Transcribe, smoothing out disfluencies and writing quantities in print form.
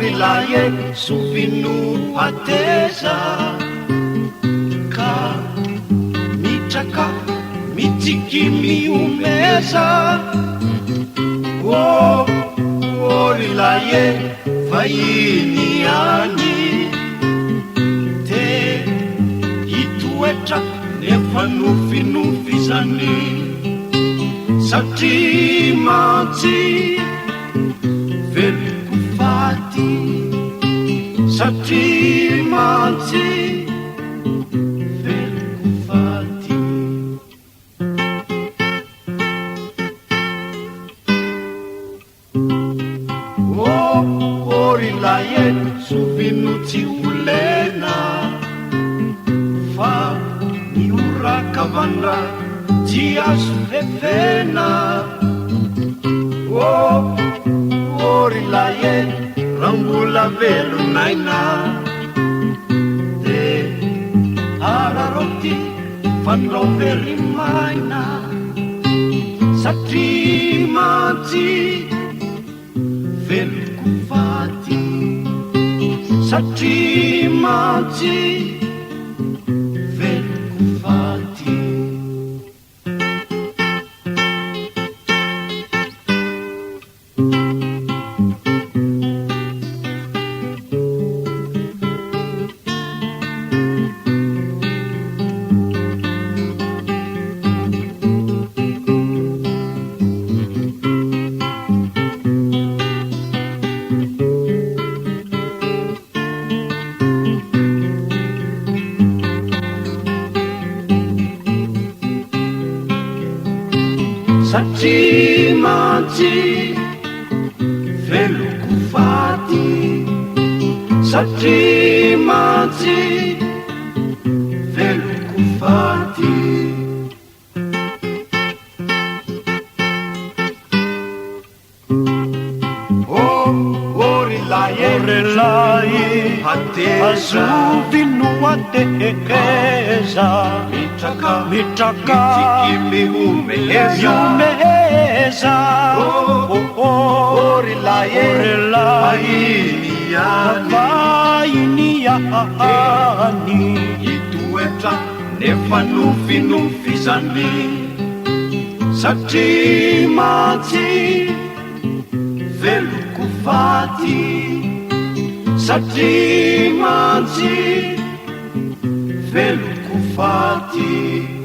orilaye sovino ateza ka mitraka mitiky miomeza orilaye vahiny any te hitoetra nefa nofinofizany satria mantsy veloko faty satria mantsy veloko faty orilaye sovino tsy olena fa miorakavanra tsy azo fefena orilaye rambola velonaina de araroti fandraoverimaina satria mantsy veloko faty satria mantsy veloko faty satria mantsy veloko faty satria mantsy veloko faty orilaye azovino atekeza mitraka mitiky miomeza orilaye vahiny any hitoetra nefa nofinofizany satria mantsy veloko faty satria mantsy veloko faty